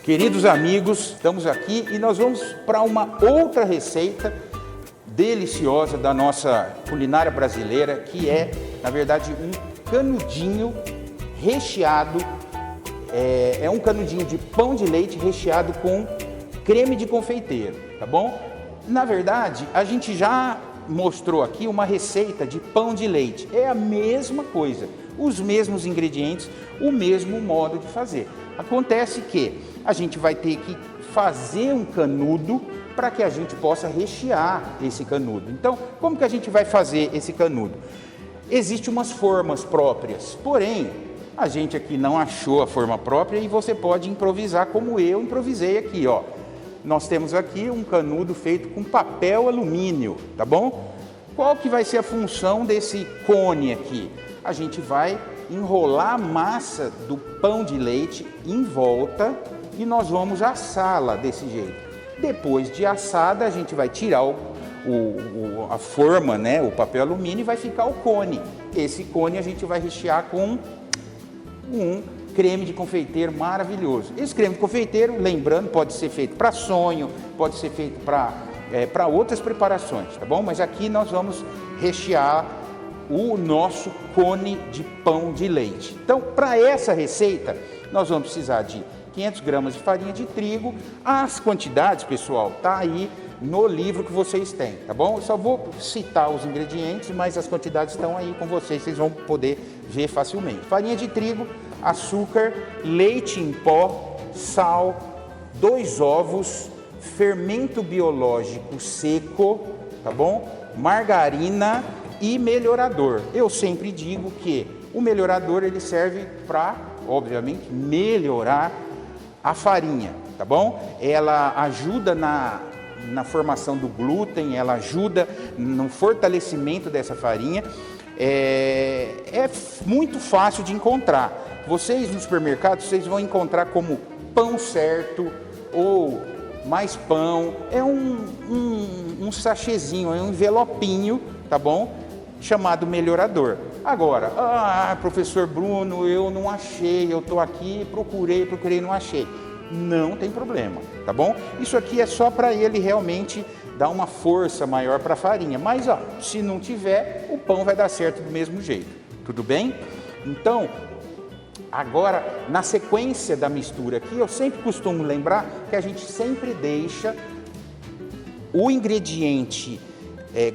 Queridos amigos, estamos aqui e nós vamos para uma outra receita deliciosa da nossa culinária brasileira, que é, na verdade, um canudinho recheado, é um canudinho de pão de leite recheado com creme de confeiteiro, tá bom? Na verdade, a gente já mostrou aqui uma receita de pão de leite, é a mesma coisa, os mesmos ingredientes, o mesmo modo de fazer. Acontece que a gente vai ter que fazer um canudo para que a gente possa rechear esse canudo. Então, como que a gente vai fazer esse canudo? Existem umas formas próprias, porém, a gente aqui não achou a forma própria e você pode improvisar como eu improvisei aqui, ó. Nós temos aqui um canudo feito com papel alumínio, tá bom? Qual que vai ser a função desse cone aqui? A gente vai enrolar a massa do pão de leite em volta e nós vamos assá-la desse jeito. Depois de assada, a gente vai tirar a forma, né, o papel alumínio, e vai ficar o cone. Esse cone a gente vai rechear com um creme de confeiteiro maravilhoso. Esse creme de confeiteiro, lembrando, pode ser feito para sonho, pode ser feito para outras preparações, tá bom? Mas aqui nós vamos rechear o nosso cone de pão de leite. Então, para essa receita, nós vamos precisar de 500 gramas de farinha de trigo. As quantidades, pessoal, tá aí no livro que vocês têm, tá bom? Eu só vou citar os ingredientes, mas as quantidades estão aí com vocês, vocês vão poder ver facilmente. Farinha de trigo, açúcar, leite em pó, sal, 2 ovos, fermento biológico seco, tá bom? Margarina e melhorador. Eu sempre digo que o melhorador ele serve para, obviamente, melhorar a farinha, tá bom? Ela ajuda na formação do glúten, ela ajuda no fortalecimento dessa farinha. É muito fácil de encontrar. Vocês no supermercado, vocês vão encontrar como pão certo ou mais pão. É um sachêzinho, é um envelopinho, tá bom? Chamado melhorador. Agora, professor Bruno, eu não achei, eu estou aqui, procurei, não achei. Não tem problema, tá bom? Isso aqui é só para ele realmente dar uma força maior para a farinha. Mas, ó, se não tiver, o pão vai dar certo do mesmo jeito. Tudo bem? Então, agora, na sequência da mistura aqui, eu sempre costumo lembrar que a gente sempre deixa o ingrediente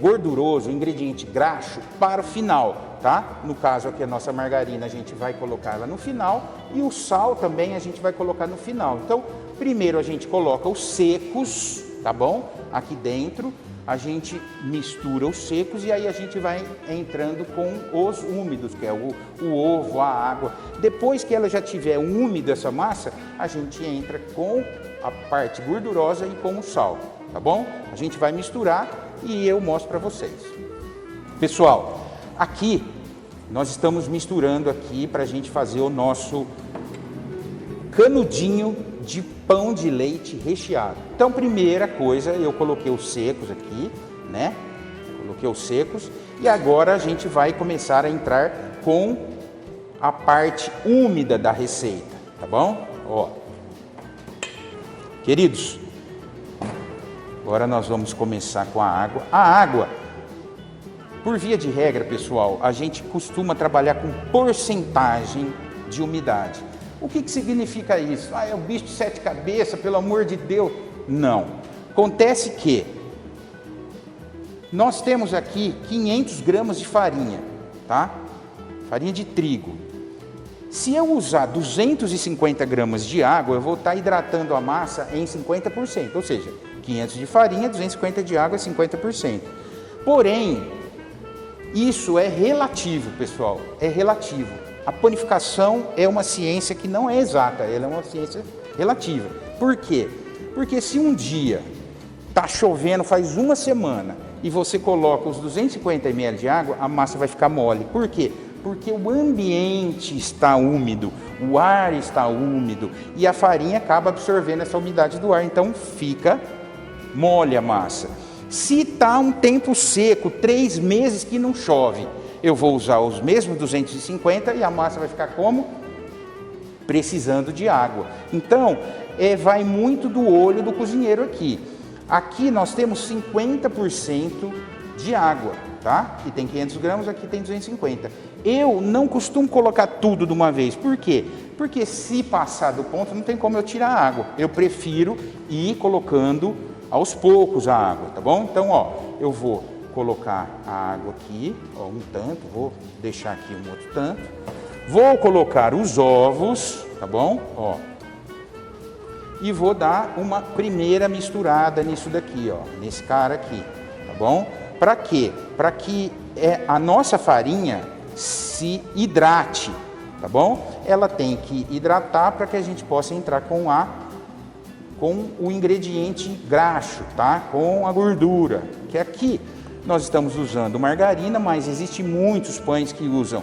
gorduroso, o ingrediente graxo, para o final, tá? No caso aqui, a nossa margarina, a gente vai colocar ela no final e o sal também a gente vai colocar no final. Então, primeiro a gente coloca os secos, tá bom? Aqui dentro, a gente mistura os secos e aí a gente vai entrando com os úmidos, que é o ovo, a água. Depois que ela já tiver úmida essa massa, a gente entra com a parte gordurosa e com o sal, tá bom? A gente vai misturar e eu mostro para vocês. Pessoal, aqui nós estamos misturando aqui para a gente fazer o nosso canudinho de pão de leite recheado. Então, primeira coisa, eu coloquei os secos aqui, né? Coloquei os secos e agora a gente vai começar a entrar com a parte úmida da receita, tá bom? Ó, queridos, agora nós vamos começar com a água. A água, por via de regra, pessoal, a gente costuma trabalhar com porcentagem de umidade. O que significa isso? É o bicho de 7 cabeças, pelo amor de Deus. Não. Acontece que nós temos aqui 500 gramas de farinha, tá? Farinha de trigo. Se eu usar 250 gramas de água, eu vou estar hidratando a massa em 50%, ou seja, 500 de farinha, 250 de água, 50%. Porém, isso é relativo, pessoal, é relativo. A panificação é uma ciência que não é exata, ela é uma ciência relativa. Por quê? Porque se um dia está chovendo faz uma semana e você coloca os 250 ml de água, a massa vai ficar mole. Por quê? Porque o ambiente está úmido, o ar está úmido e a farinha acaba absorvendo essa umidade do ar, então fica mole a massa. Se está um tempo seco, 3 meses que não chove, eu vou usar os mesmos 250 e a massa vai ficar como? precisando de água. Então, vai muito do olho do cozinheiro aqui. Aqui nós temos 50% de água, tá? Aqui tem 500 gramas, aqui tem 250. Eu não costumo colocar tudo de uma vez. Por quê? Porque se passar do ponto, não tem como eu tirar a água. Eu prefiro ir colocando aos poucos a água, tá bom? Então, ó, eu vou colocar a água aqui, ó, um tanto, vou deixar aqui um outro tanto. Vou colocar os ovos, tá bom? Ó. E vou dar uma primeira misturada nisso daqui, ó, nesse cara aqui, tá bom? Para quê? Para que a nossa farinha se hidrate, tá bom? Ela tem que hidratar para que a gente possa entrar com o ingrediente graxo, tá? Com a gordura, que aqui nós estamos usando margarina, mas existem muitos pães que usam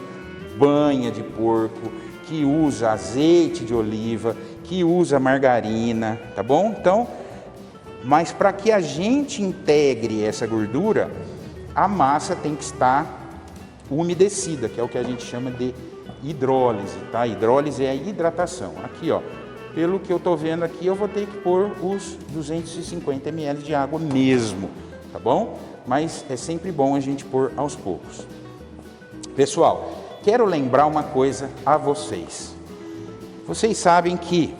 banha de porco, que usa azeite de oliva, que usa margarina, tá bom? Então, mas para que a gente integre essa gordura, a massa tem que estar umedecida, que é o que a gente chama de hidrólise, tá? Hidrólise é a hidratação. Aqui, ó, pelo que eu tô vendo aqui, eu vou ter que pôr os 250 ml de água mesmo, tá bom? Mas é sempre bom a gente pôr aos poucos. Pessoal, quero lembrar uma coisa a vocês. Vocês sabem que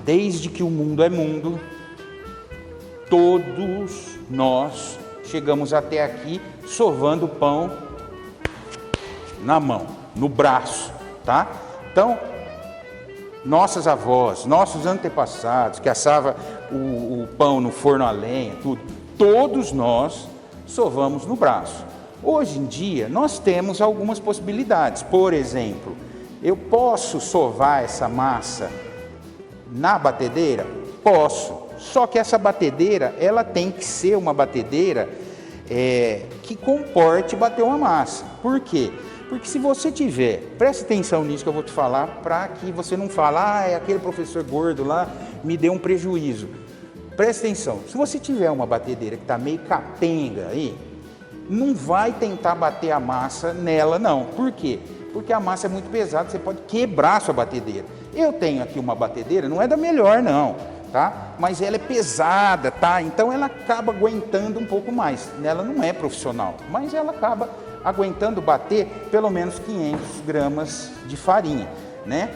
desde que o mundo é mundo, todos nós chegamos até aqui sovando pão na mão, no braço, tá? Então, nossas avós, nossos antepassados, que assavam o pão no forno a lenha, tudo, todos nós sovamos no braço. Hoje em dia, nós temos algumas possibilidades. Por exemplo, eu posso sovar essa massa na batedeira? Posso. Só que essa batedeira, ela tem que ser uma batedeira que comporte bater uma massa. Por quê? Porque se você tiver, preste atenção nisso que eu vou te falar, para que você não fale, aquele professor gordo lá me deu um prejuízo. Preste atenção, se você tiver uma batedeira que está meio capenga aí, não vai tentar bater a massa nela não. Por quê? Porque a massa é muito pesada, você pode quebrar a sua batedeira. Eu tenho aqui uma batedeira, não é da melhor não, tá? Mas ela é pesada, tá? Então ela acaba aguentando um pouco mais. Ela não é profissional, mas ela acaba aguentando bater pelo menos 500 gramas de farinha, né?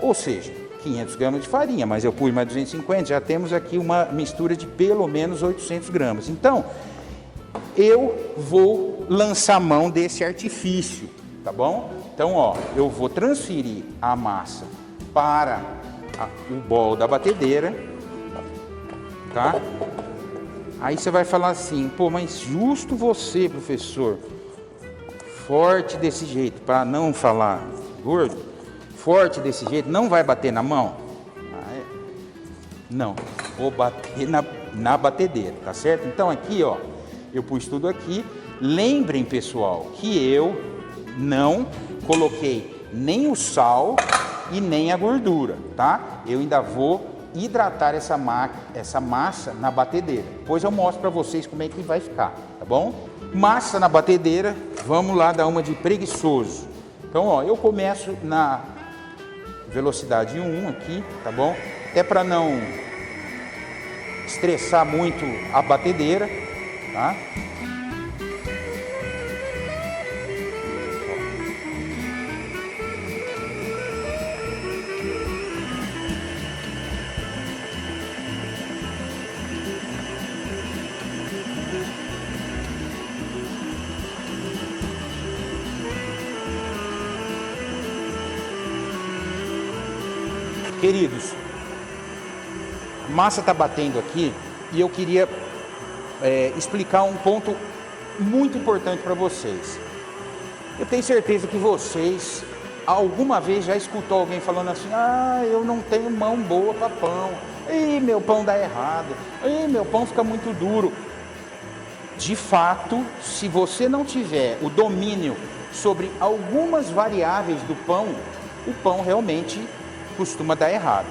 Ou seja, 500 gramas de farinha, mas eu pus mais 250, já temos aqui uma mistura de pelo menos 800 gramas. Então, eu vou lançar mão desse artifício, tá bom? Então, ó, eu vou transferir a massa para o bol da batedeira, tá? Aí você vai falar assim, pô, mas justo você, professor, forte desse jeito, para não falar gordo, forte desse jeito, não vai bater na mão? Não, vou bater na batedeira, tá certo? Então aqui, ó, eu pus tudo aqui. Lembrem, pessoal, que eu não coloquei nem o sal e nem a gordura, tá? Eu ainda vou hidratar essa massa na batedeira. Depois eu mostro para vocês como é que vai ficar, tá bom? Massa na batedeira, vamos lá dar uma de preguiçoso. Então, ó, eu começo na velocidade 1 aqui, tá bom? Até para não estressar muito a batedeira, tá? Queridos, a massa está batendo aqui e eu queria explicar um ponto muito importante para vocês. Eu tenho certeza que vocês alguma vez já escutou alguém falando assim, eu não tenho mão boa para pão, meu pão dá errado, meu pão fica muito duro. De fato, se você não tiver o domínio sobre algumas variáveis do pão, o pão realmente costuma dar errado.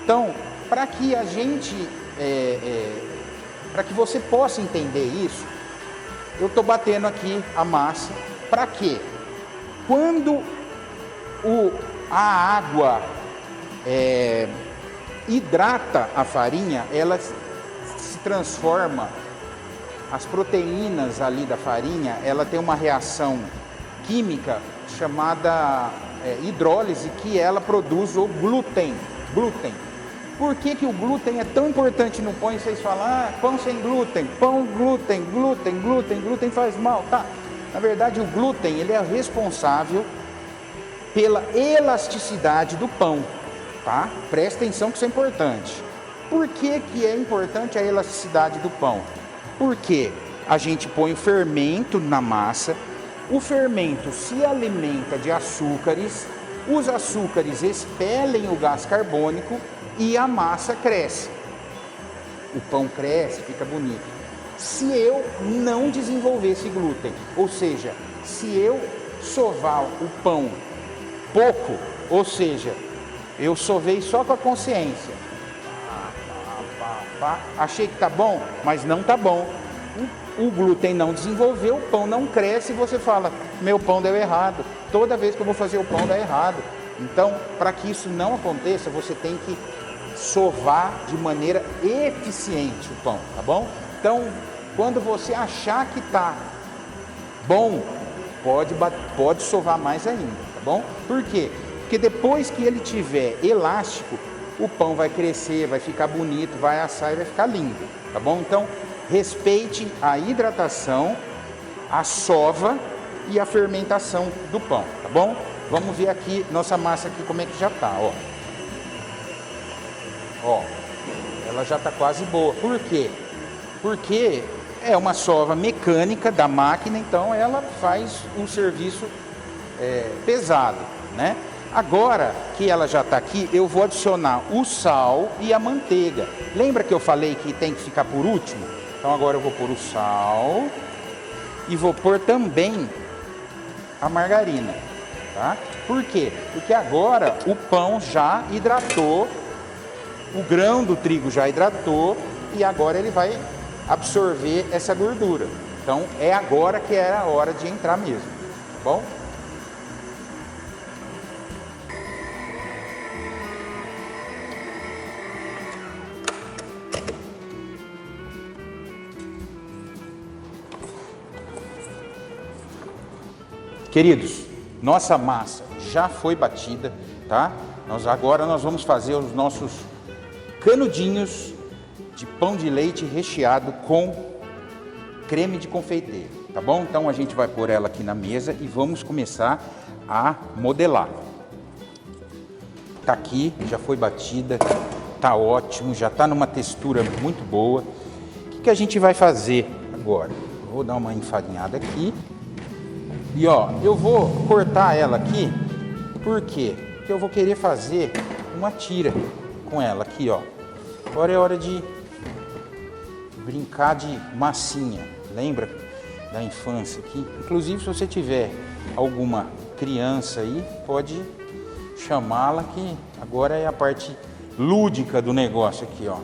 Então, para que a gente, para que você possa entender isso, eu estou batendo aqui a massa. Para quê? Quando A água hidrata a farinha, ela se transforma, as proteínas ali da farinha, ela tem uma reação química chamada hidrólise, que ela produz o glúten. Por que o glúten é tão importante no pão? E vocês falam, pão sem glúten, glúten faz mal, tá? Na verdade, o glúten, ele é responsável pela elasticidade do pão, tá? Presta atenção que isso é importante. Por que é importante a elasticidade do pão? Porque a gente põe o fermento na massa, o fermento se alimenta de açúcares, os açúcares expelem o gás carbônico e a massa cresce. O pão cresce, fica bonito. Se eu não desenvolver esse glúten, ou seja, se eu sovar o pão pouco, ou seja, eu sovei só com a consciência, achei que tá bom, mas não tá bom. O glúten não desenvolveu, o pão não cresce e você fala, meu pão deu errado. Toda vez que eu vou fazer o pão dá errado. Então, para que isso não aconteça, você tem que sovar de maneira eficiente o pão, tá bom? Então, quando você achar que tá bom, pode sovar mais ainda, tá bom? Por quê? Porque depois que ele tiver elástico, o pão vai crescer, vai ficar bonito, vai assar e vai ficar lindo, tá bom? Então, respeite a hidratação, a sova e a fermentação do pão, tá bom? Vamos ver aqui nossa massa aqui como é que já tá, ó. Ó, ela já tá quase boa. Por quê? Porque é uma sova mecânica da máquina, então ela faz um serviço pesado, né? Agora que ela já está aqui, eu vou adicionar o sal e a manteiga. Lembra que eu falei que tem que ficar por último? Então agora eu vou pôr o sal e vou pôr também a margarina, tá? Por quê? Porque agora o pão já hidratou, o grão do trigo já hidratou e agora ele vai absorver essa gordura. Então é agora que é a hora de entrar mesmo, tá bom? Queridos, nossa massa já foi batida, tá? Agora nós vamos fazer os nossos canudinhos de pão de leite recheado com creme de confeiteiro, tá bom? Então a gente vai pôr ela aqui na mesa e vamos começar a modelar. Tá aqui, já foi batida, tá ótimo, já tá numa textura muito boa. O que a gente vai fazer agora? Vou dar uma enfarinhada aqui. E ó, eu vou cortar ela aqui, por quê? Porque eu vou querer fazer uma tira com ela aqui, ó. Agora é hora de brincar de massinha. Lembra da infância aqui? Inclusive, se você tiver alguma criança aí, pode chamá-la, que agora é a parte lúdica do negócio aqui, ó.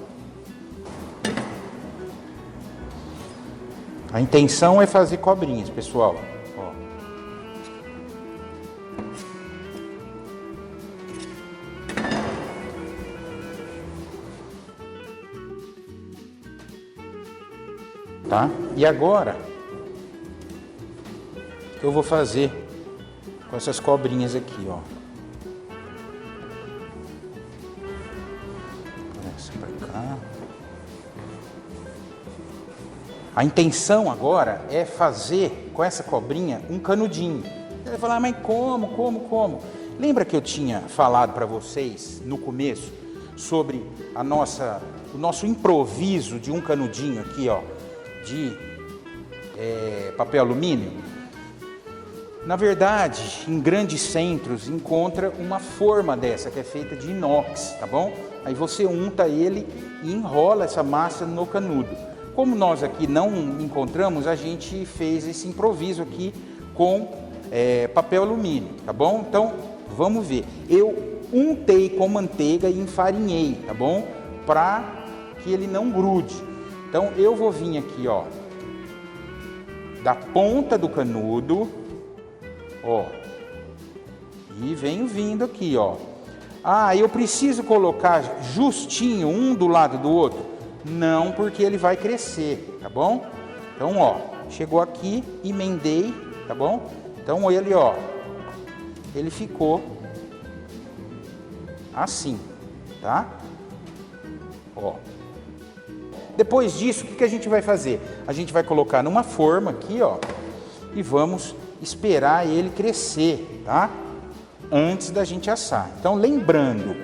A intenção é fazer cobrinhas, pessoal. Tá? E agora, o que eu vou fazer com essas cobrinhas aqui, ó. Essa pra cá. A intenção agora é fazer com essa cobrinha um canudinho. Você vai falar, mas como? Lembra que eu tinha falado para vocês no começo sobre o nosso improviso de um canudinho aqui, ó, de papel alumínio? Na verdade, em grandes centros encontra uma forma dessa que é feita de inox, tá bom? Aí você unta ele e enrola essa massa no canudo. Como nós aqui não encontramos, a gente fez esse improviso aqui com papel alumínio, tá bom? Então vamos ver. Eu untei com manteiga e enfarinhei, tá bom? Para que ele não grude. Então eu vou vir aqui, ó, da ponta do canudo, ó, E venho vindo aqui, ó. Ah, eu preciso colocar justinho um do lado do outro? Não, porque ele vai crescer, tá bom? Então, ó, chegou aqui, emendei, tá bom? Então ele, ó, ele ficou assim, tá? Ó. Depois disso, o que a gente vai fazer? A gente vai colocar numa forma aqui, ó, e vamos esperar ele crescer, tá? Antes da gente assar. Então, lembrando,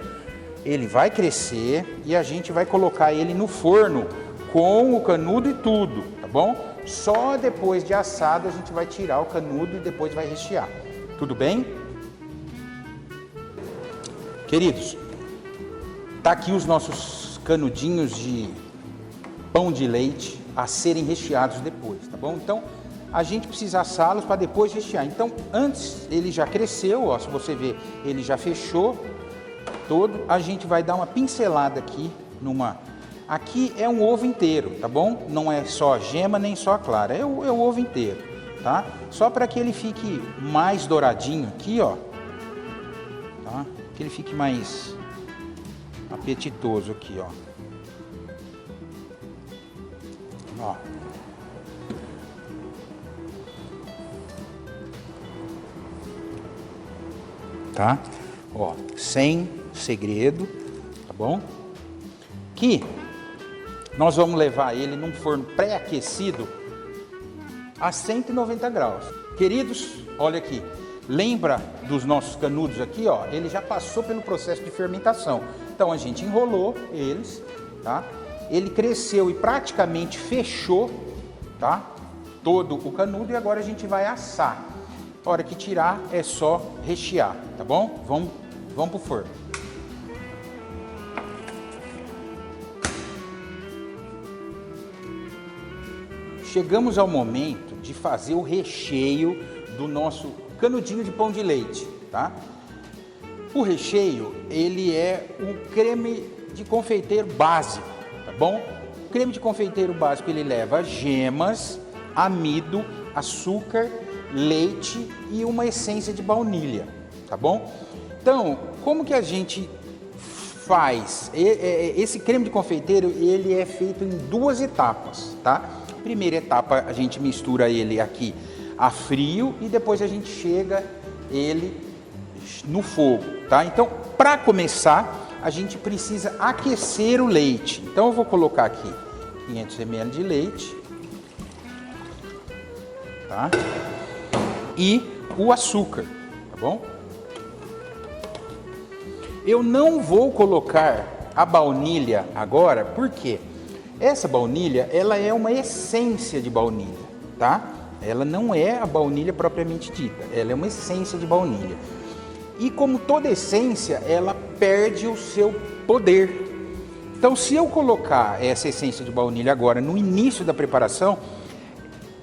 ele vai crescer e a gente vai colocar ele no forno com o canudo e tudo, tá bom? Só depois de assado a gente vai tirar o canudo e depois vai rechear. Tudo bem? Queridos, tá aqui os nossos canudinhos de pão de leite a serem recheados depois, tá bom? Então, a gente precisa assá-los para depois rechear. Então, antes ele já cresceu, ó, se você ver, ele já fechou todo. A gente vai dar uma pincelada aqui numa... Aqui é um ovo inteiro, tá bom? Não é só a gema nem só a clara, é o ovo inteiro, tá? Só para que ele fique mais douradinho aqui, ó, tá? Que ele fique mais apetitoso aqui, ó. Ó. Tá? Ó, sem segredo, tá bom? Que nós vamos levar ele num forno pré-aquecido a 190 graus. Queridos, olha aqui, lembra dos nossos canudos aqui, ó? Ele já passou pelo processo de fermentação. Então a gente enrolou eles, tá? Ele cresceu e praticamente fechou, tá? Todo o canudo e agora a gente vai assar. A hora que tirar é só rechear, tá bom? Vamos pro forno. Chegamos ao momento de fazer o recheio do nosso canudinho de pão de leite, tá? O recheio, ele é um creme de confeiteiro básico, tá bom? O creme de confeiteiro básico, ele leva gemas, amido, açúcar, leite e uma essência de baunilha, tá bom? Então, como que a gente faz? Esse creme de confeiteiro, ele é feito em duas etapas, tá? Primeira etapa, a gente mistura ele aqui a frio e depois a gente chega ele no fogo, tá? Então, para começar, a gente precisa aquecer o leite. Então, eu vou colocar aqui 500 ml de leite, tá? E o açúcar, tá bom? Eu não vou colocar a baunilha agora, por quê? Essa baunilha, ela é uma essência de baunilha, tá? Ela não é a baunilha propriamente dita, ela é uma essência de baunilha. E como toda essência, ela perde o seu poder. Então, se eu colocar essa essência de baunilha agora no início da preparação,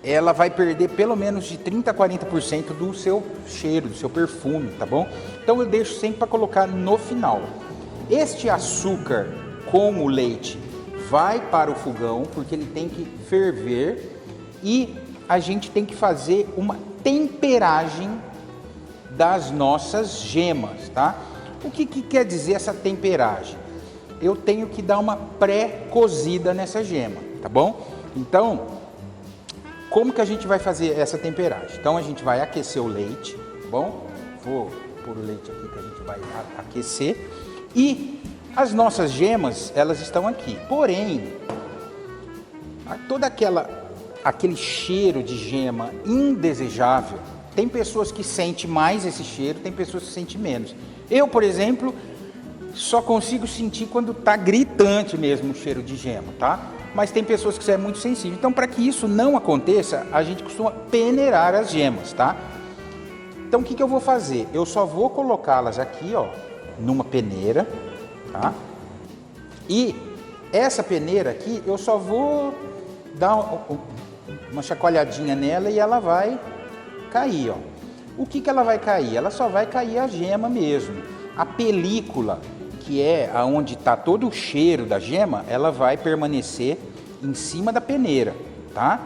ela vai perder pelo menos de 30% a 40% do seu cheiro, do seu perfume, tá bom? Então eu deixo sempre para colocar no final. Este açúcar com o leite vai para o fogão, porque ele tem que ferver e a gente tem que fazer uma temperagem das nossas gemas, tá? O que quer dizer essa temperagem? Eu tenho que dar uma pré-cozida nessa gema, tá bom? Então, como que a gente vai fazer essa temperagem? Então, a gente vai aquecer o leite, tá bom? Vou pôr o leite aqui que a gente vai aquecer. E as nossas gemas, elas estão aqui. Porém, todo aquele cheiro de gema indesejável, tem pessoas que sentem mais esse cheiro, tem pessoas que sentem menos. Eu, por exemplo, só consigo sentir quando está gritante mesmo o cheiro de gema, tá? Mas tem pessoas que é muito sensível. Então, para que isso não aconteça, a gente costuma peneirar as gemas, tá? Então, o que eu vou fazer? Eu só vou colocá-las aqui, ó, numa peneira, tá? E essa peneira aqui, eu só vou dar uma chacoalhadinha nela e ela vai cair, ó. O que ela vai cair? Ela só vai cair a gema mesmo. A película, que é aonde está todo o cheiro da gema, ela vai permanecer em cima da peneira, tá?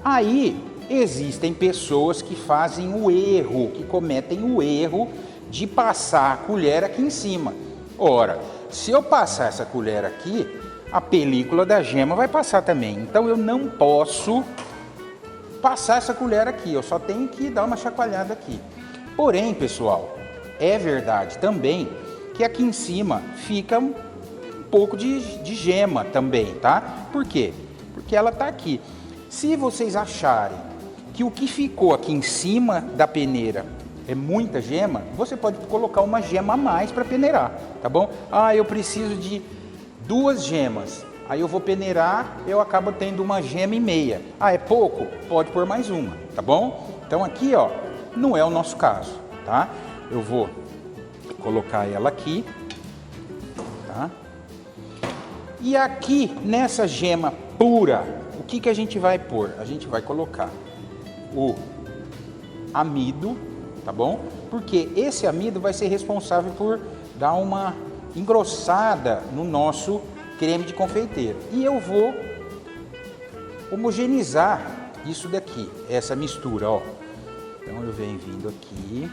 Aí existem pessoas que fazem o erro, que cometem o erro de passar a colher aqui em cima. Ora, se eu passar essa colher aqui, a película da gema vai passar também. Então eu não posso passar essa colher aqui, eu só tenho que dar uma chacoalhada aqui. Porém, pessoal, é verdade também que aqui em cima fica um pouco de gema também, tá? Por quê? Porque ela tá aqui. Se vocês acharem que o que ficou aqui em cima da peneira é muita gema, você pode colocar uma gema a mais para peneirar, tá bom? Ah, eu preciso de 2 gemas. Aí eu vou peneirar, eu acabo tendo uma gema e meia. Ah, é pouco? Pode pôr mais uma, tá bom? Então aqui, ó, não é o nosso caso, tá? Eu vou colocar ela aqui, tá? E aqui, nessa gema pura, o que a gente vai pôr? A gente vai colocar o amido, tá bom? Porque esse amido vai ser responsável por dar uma engrossada no nosso creme de confeiteiro. E eu vou homogeneizar isso daqui, essa mistura, ó. Então eu venho vindo aqui.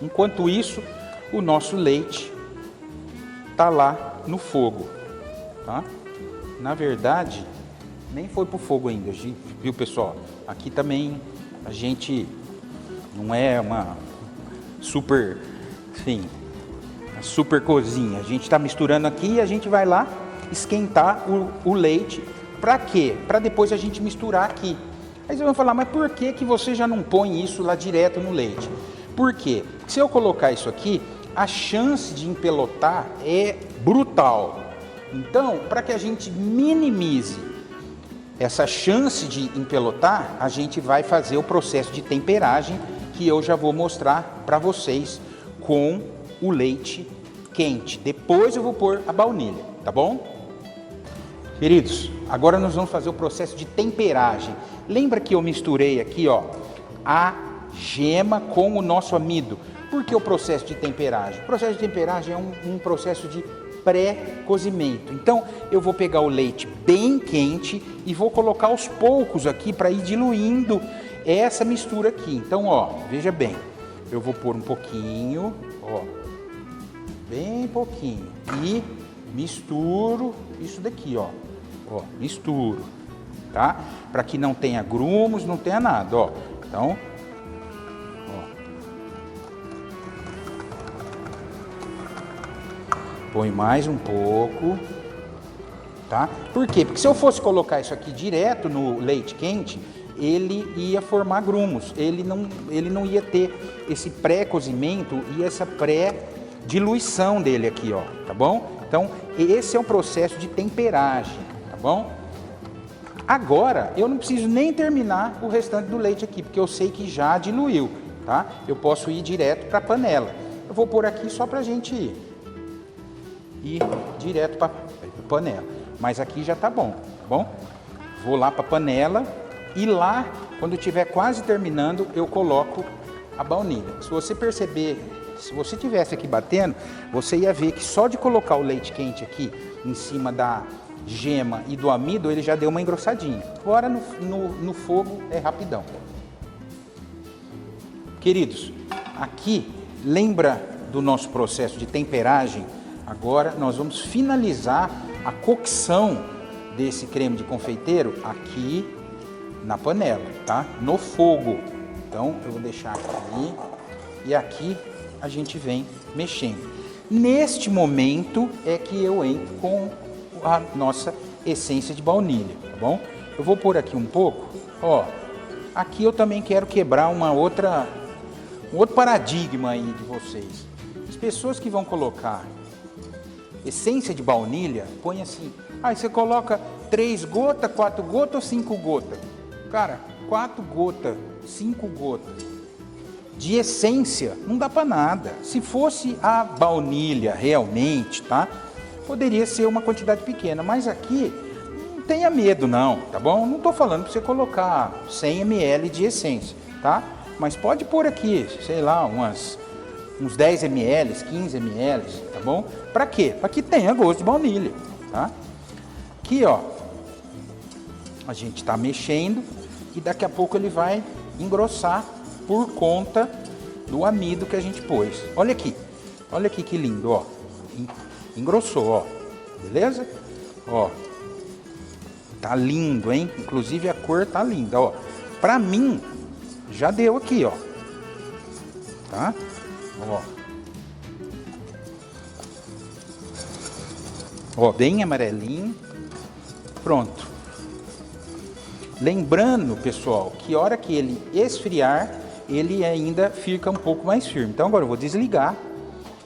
Enquanto isso, o nosso leite tá lá no fogo, tá? Na verdade, nem foi pro fogo ainda, viu, pessoal? Aqui também a gente não é uma super, enfim, super cozinha. A gente está misturando aqui e a gente vai lá esquentar o leite. Para quê? Para depois a gente misturar aqui. Aí vocês vão falar, mas por que você já não põe isso lá direto no leite? Por quê? Se eu colocar isso aqui, a chance de empelotar é brutal. Então, para que a gente minimize essa chance de empelotar, a gente vai fazer o processo de temperagem que eu já vou mostrar para vocês com o leite quente. Depois eu vou pôr a baunilha, tá bom? Queridos, agora nós vamos fazer o processo de temperagem. Lembra que eu misturei aqui, ó, a gema com o nosso amido? Por que o processo de temperagem? O processo de temperagem é um processo de pré-cozimento. Então, eu vou pegar o leite bem quente e vou colocar aos poucos aqui para ir diluindo essa mistura aqui. Então, ó, veja bem, eu vou pôr um pouquinho, ó, bem pouquinho, e misturo isso daqui, ó, misturo, tá? Para que não tenha grumos, não tenha nada, ó. Então, põe mais um pouco, tá? Por quê? Porque se eu fosse colocar isso aqui direto no leite quente, ele ia formar grumos, ele não ia ter esse pré-cozimento e essa pré-diluição dele aqui, ó, tá bom? Então, esse é o processo de temperagem, tá bom? Agora, eu não preciso nem terminar o restante do leite aqui, porque eu sei que já diluiu, tá? Eu posso ir direto para a panela. Eu vou pôr aqui só para a gente ir direto para a panela. Mas aqui já tá bom, tá bom? Vou lá para a panela e lá, quando estiver quase terminando, eu coloco a baunilha. Se você perceber, se você tivesse aqui batendo, você ia ver que só de colocar o leite quente aqui em cima da gema e do amido, ele já deu uma engrossadinha. Agora no fogo é rapidão. Queridos, aqui, lembra do nosso processo de temperagem? Agora nós vamos finalizar a cocção desse creme de confeiteiro aqui na panela, tá? No fogo. Então eu vou deixar aqui e aqui a gente vem mexendo. Neste momento é que eu entro com a nossa essência de baunilha, tá bom? Eu vou pôr aqui um pouco, ó. Aqui eu também quero quebrar um outro paradigma aí de vocês. As pessoas que vão colocar essência de baunilha, põe assim, você coloca 3 gotas, 4 gotas ou 5 gotas? Cara, 4 gotas, 5 gotas de essência não dá para nada. Se fosse a baunilha realmente, tá? Poderia ser uma quantidade pequena, mas aqui não tenha medo não, tá bom? Não tô falando para você colocar 100 ml de essência, tá? Mas pode pôr aqui, sei lá, uns 10 ml, 15 ml, tá bom? Para quê? Para que tenha gosto de baunilha, tá? Aqui, ó, a gente tá mexendo e daqui a pouco ele vai engrossar por conta do amido que a gente pôs. Olha aqui que lindo, ó. Engrossou, ó. Beleza? Ó. Tá lindo, hein? Inclusive a cor tá linda, ó. Pra mim, já deu aqui, ó. Tá? Ó. Ó, bem amarelinho. Pronto. Lembrando, pessoal, que a hora que ele esfriar, ele ainda fica um pouco mais firme. Então agora eu vou desligar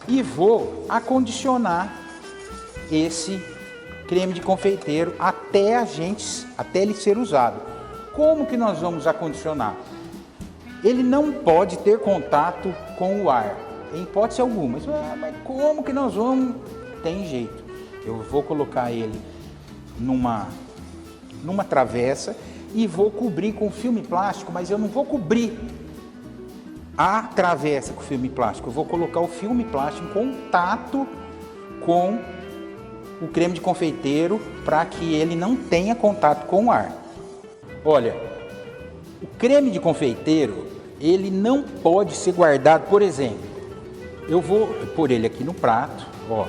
e vou acondicionar esse creme de confeiteiro até ele ser usado. Como que nós vamos acondicionar? Ele não pode ter contato com o ar, em hipótese alguma. Mas como que nós vamos? Tem jeito. Eu vou colocar ele numa travessa e vou cobrir com filme plástico, mas eu não vou cobrir a travessa com filme plástico. Eu vou colocar o filme plástico em contato com o creme de confeiteiro para que ele não tenha contato com o ar. Olha, o creme de confeiteiro, ele não pode ser guardado, por exemplo, eu vou pôr ele aqui no prato, ó,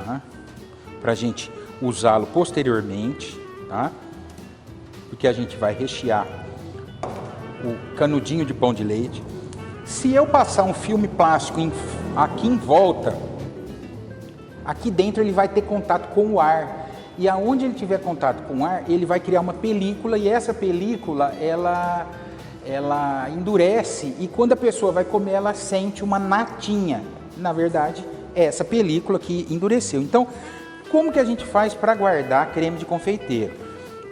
tá? Pra gente usá-lo posteriormente, tá? Porque a gente vai rechear o canudinho de pão de leite. Se eu passar um filme plástico aqui em volta, aqui dentro ele vai ter contato com o ar. E aonde ele tiver contato com o ar, ele vai criar uma película, e essa película, ela endurece, e quando a pessoa vai comer, ela sente uma natinha. Na verdade, é essa película que endureceu. Então, como que a gente faz para guardar creme de confeiteiro?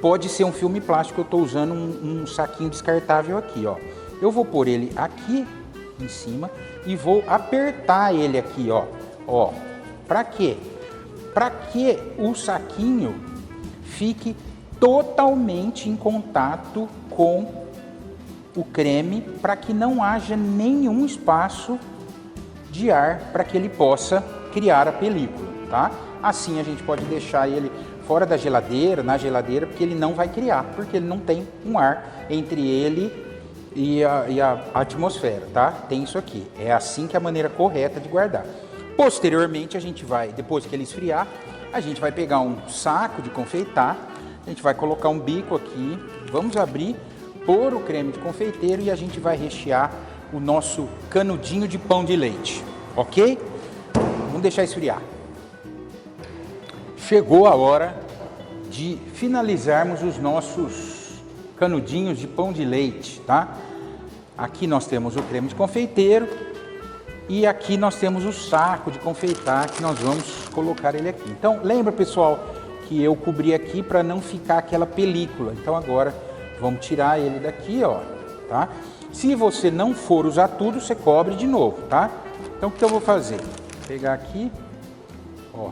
Pode ser um filme plástico, eu estou usando um saquinho descartável aqui, ó. Eu vou pôr ele aqui em cima e vou apertar ele aqui, ó. Ó, para quê? Para que o saquinho fique totalmente em contato com o creme, para que não haja nenhum espaço de ar para que ele possa criar a película, tá? Assim a gente pode deixar ele fora da geladeira, na geladeira, porque ele não vai criar, porque ele não tem um ar entre ele e a atmosfera, tá? Tem isso aqui. É assim que é a maneira correta de guardar. Posteriormente, a gente vai, depois que ele esfriar, a gente vai pegar um saco de confeitar, a gente vai colocar um bico aqui, vamos abrir, pôr o creme de confeiteiro e a gente vai rechear o nosso canudinho de pão de leite, ok? Vamos deixar esfriar. Chegou a hora de finalizarmos os nossos canudinhos de pão de leite, tá? Aqui nós temos o creme de confeiteiro e aqui nós temos o saco de confeitar que nós vamos colocar ele aqui. Então, lembra, pessoal, que eu cobri aqui para não ficar aquela película. Então, agora vamos tirar ele daqui, ó, tá? Se você não for usar tudo, você cobre de novo, tá? Então, o que eu vou fazer? Vou pegar aqui, ó.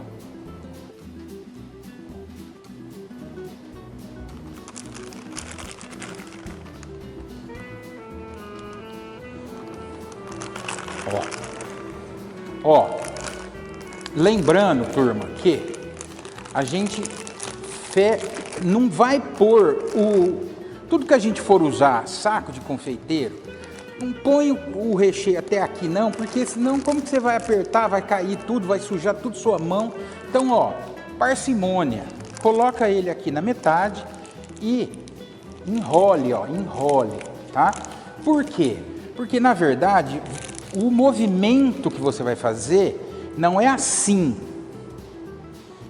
Ó, lembrando, turma, que a gente não vai pôr tudo que a gente for usar, saco de confeiteiro, não põe o recheio até aqui não, porque senão como que você vai apertar, vai cair tudo, vai sujar tudo sua mão. Então, ó, parcimônia, coloca ele aqui na metade e enrole, ó, enrole, tá? Por quê? Porque, na verdade, o movimento que você vai fazer não é assim.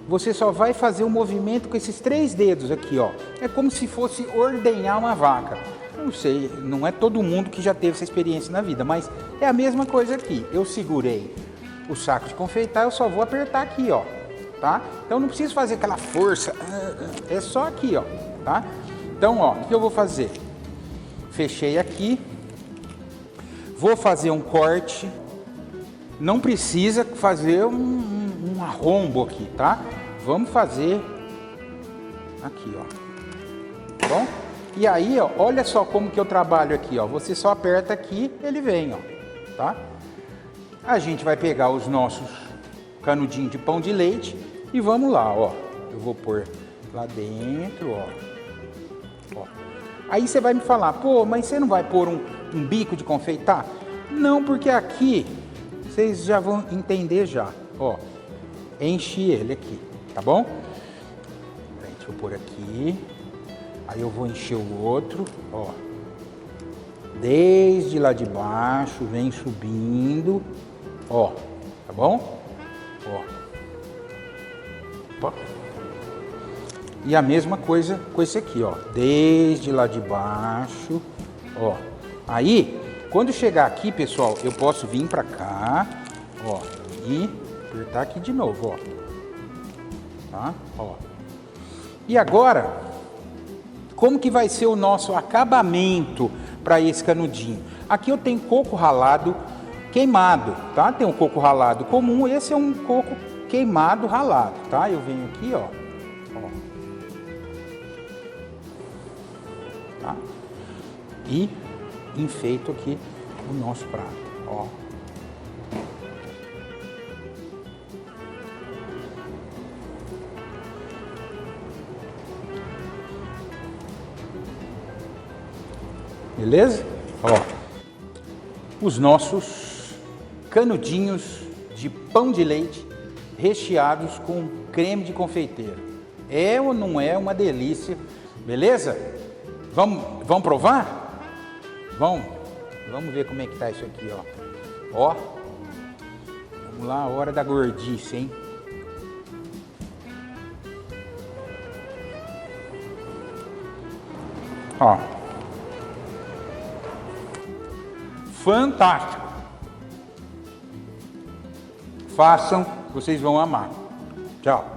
Você só vai fazer o movimento com esses 3 dedos aqui, ó. É como se fosse ordenhar uma vaca. Não sei, não é todo mundo que já teve essa experiência na vida, mas é a mesma coisa aqui. Eu segurei o saco de confeitar, eu só vou apertar aqui, ó, tá? Então não preciso fazer aquela força, é só aqui, ó, tá? Então, ó, o que eu vou fazer? Fechei aqui. Vou fazer um corte, não precisa fazer um arrombo aqui, tá? Vamos fazer aqui, ó, tá bom? E aí, ó, olha só como que eu trabalho aqui, ó, você só aperta aqui, ele vem, ó, tá? A gente vai pegar os nossos canudinhos de pão de leite e vamos lá, ó, eu vou pôr lá dentro, ó. Aí você vai me falar, pô, mas você não vai pôr um bico de confeitar? Não, porque aqui vocês já vão entender já. Ó, enche ele aqui, tá bom? Deixa eu pôr aqui. Aí eu vou encher o outro, ó. Desde lá de baixo, vem subindo, ó, tá bom? Ó. Opa. E a mesma coisa com esse aqui, ó. Desde lá de baixo, ó. Aí, quando chegar aqui, pessoal, eu posso vir pra cá, ó, e apertar aqui de novo, ó. Tá? Ó. E agora, como que vai ser o nosso acabamento para esse canudinho? Aqui eu tenho coco ralado queimado, tá? Tem um coco ralado comum, esse é um coco queimado ralado, tá? Eu venho aqui, ó. Tá? E enfeito aqui o nosso prato, ó. Beleza? Ó, os nossos canudinhos de pão de leite recheados com creme de confeiteiro. É ou não é uma delícia? Beleza? Vamos provar? Vamos ver como é que tá isso aqui, ó. Ó, vamos lá, hora da gordice, hein? Ó. Fantástico. Façam, vocês vão amar. Tchau.